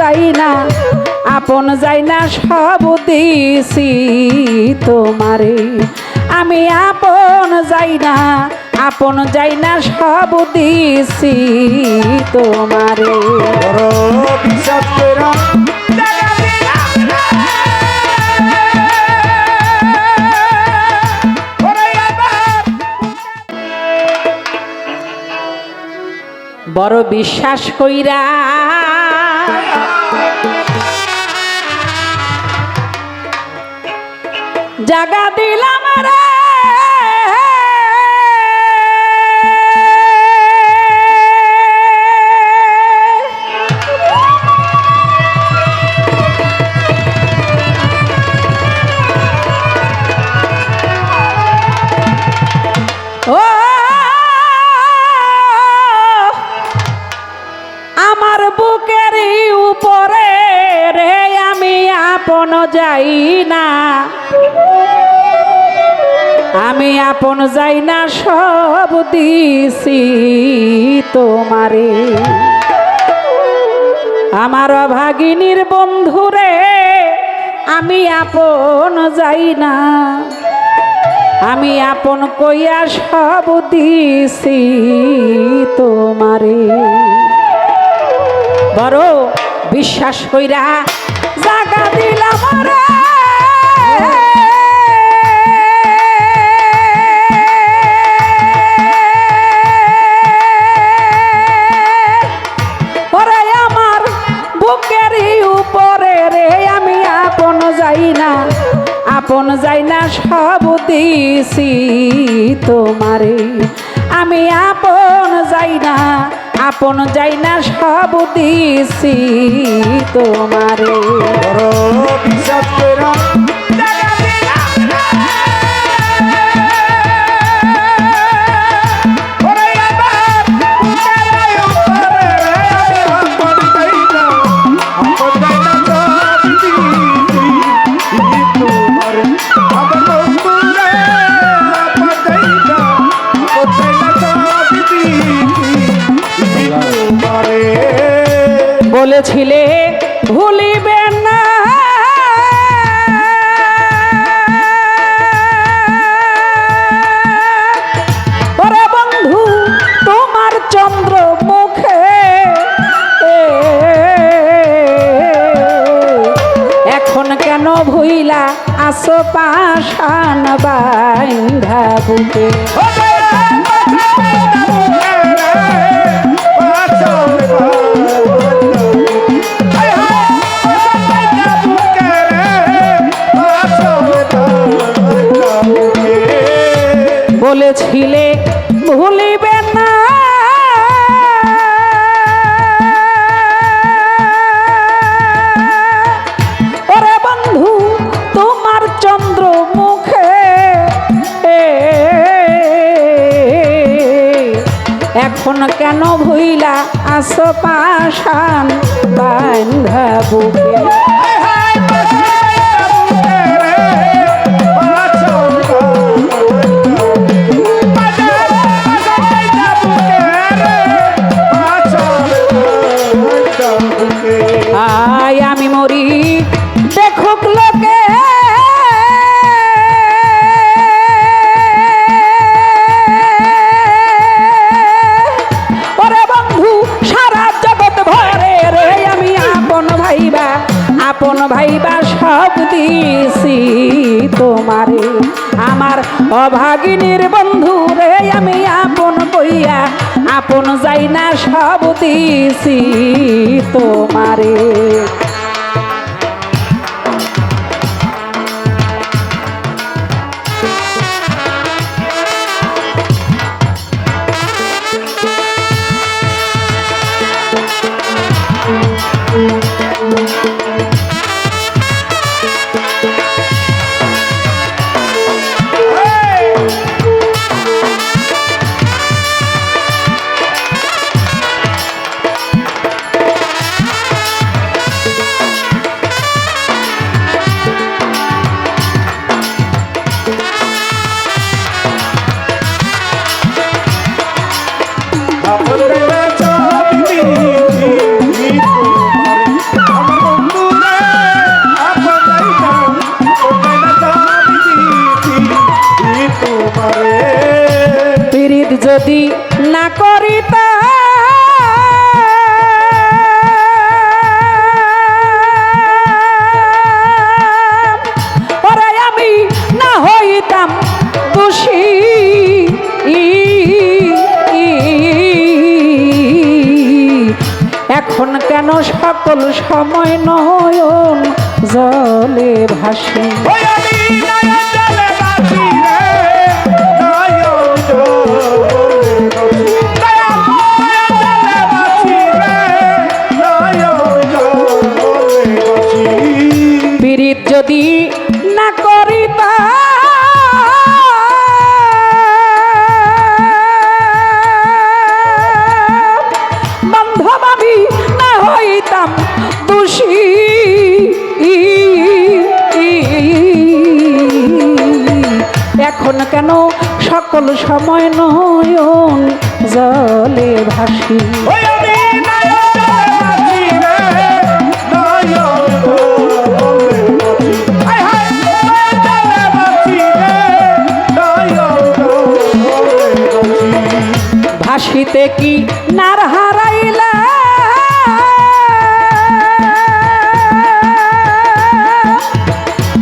যাই না, আপন যাই না, সব দিছি তোমারে। আমি আপন যাই না, আপন যাই না, সব দিছি তোমারে। বিশ্বাস কইরা বড় বিশ্বাস কইরা জাগা দিলাম রে, ও আমার বুকের উপরে রে, আমি আপন যাই না, আমি আপন যাই না, সব দিছি তোমারে। আমার ভাগিনীর বন্ধুরে আমি আপন যাই না, আমি আপন কইয়া সব দিছি তোমারে। বড় বিশ্বাস কইরা জাগা দিলাম রে, ওরে আমার বুকের উপরে রে, আমি আপন যাই না, আপন যাই না, সব দিছি তোমারে। আমি আপন যাই না, আপন যাই না, সব দিছি তোমারে। বিশ্বাস কইরা বলেছিলে ভুলিবে না, ওরে বন্ধু তোমার চন্দ্র মুখে, এখন কেন ভুইলা আসো পাষাণ বাইন্ধা বুকে। বলেছিলে ভুলিবে না, ওরে বন্ধু তোমার চন্দ্র মুখে, এখন কেন ভুইলা আসো পাষাণ বাইন্ধা বুকে। আয় আমি মরি দেখুক লোকে, ওরে বন্ধু সারা জগৎ ভরে রে, আমি আপন ভাইবা, আপন ভাইবা, সব দিছি তোমারে। আমার অভাগিনীর বন্ধু রে, আমি আপন কইয়া আপন যাই না, সব দিছি তোমারে। যদি না করিতা ওরে আমি না হইতাম দোষী এখন কেন সকল সময় নয়ন জলে ভাসি পীড়িত যদি না করিতা বান্ধব আমি না হইতাম দোষী এখন কেন সকল সময় নয়ন জলে ভাসি ভাসিতে কি নার হারাইলা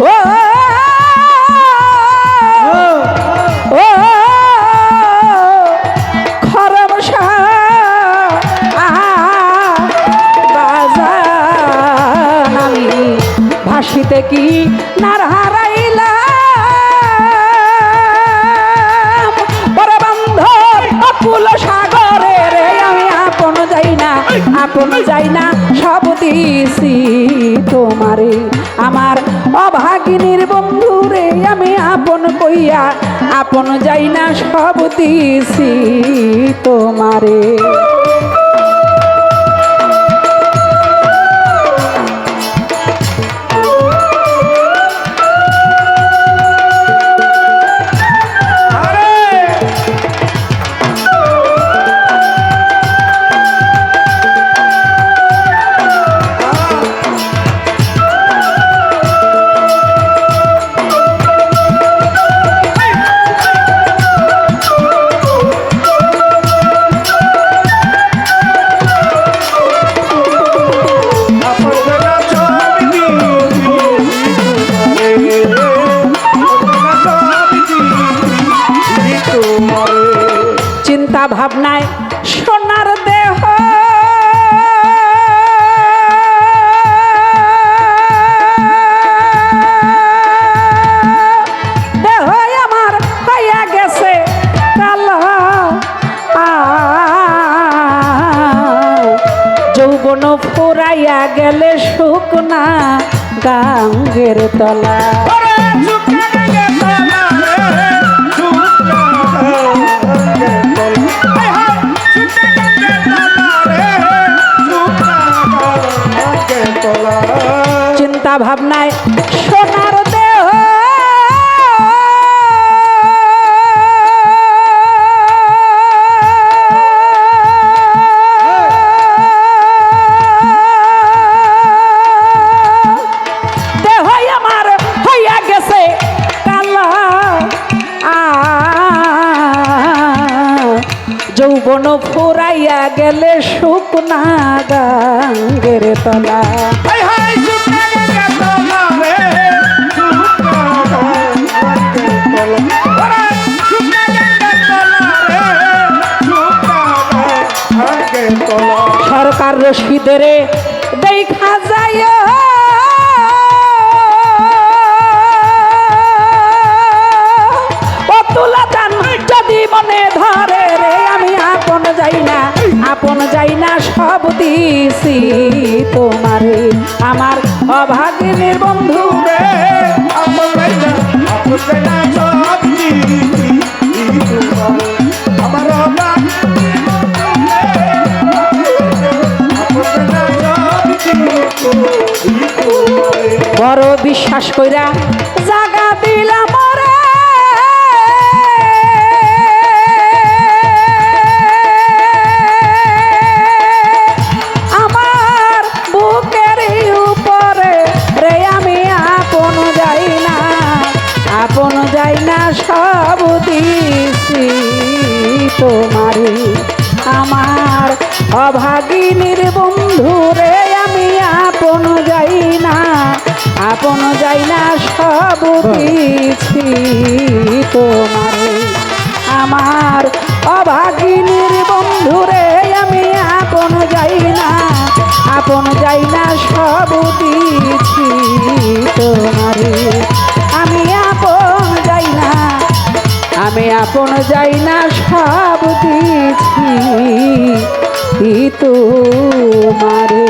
ও ও খরম বাজান আমি ভাসিতে কি নার হারাইলা ফুল সাগরে রে আমি আপন যাই না সব দিছি তোমারে আমার অভাগিনীর বন্ধু রে আমি আপন কইয়া আপন যাই না সব দিছি তোমারে চিন্তা ভাবনায় সোনার দেহ দেহ আমার হইয়া গেছে কালা যৌবন ফুরাইয়া গেলে শুকনা গাঙ্গের তলা চিন্তা ভাবনায় সোনার দেহ দেহ আমার হইয়া গেছে কালা যৌবন ফুরাইয়া গেলে শুকনা গাঙ্গের তলা সরকার রশিদের দেখা যায় ও তুলা দান যদি মনে ধরে রে আমি আপন যাই না সব দিছি তোমারে আমার অভাগিনীর বন্ধু রে বড় বিশ্বাস কইরা জাগা দিলাম রে আমার বুকের উপরে রে আমি আপন যাই না সব দিছি তোমারে আমার অভাগিনীর বন্ধু রে আমি আপন যাই না সব দিছি তোমারে আমার অভাগিনীর বন্ধু রে আমি আপন যাই না সব দিছি তোমারে আমি আপন যাই না সব দিছি তোমারে।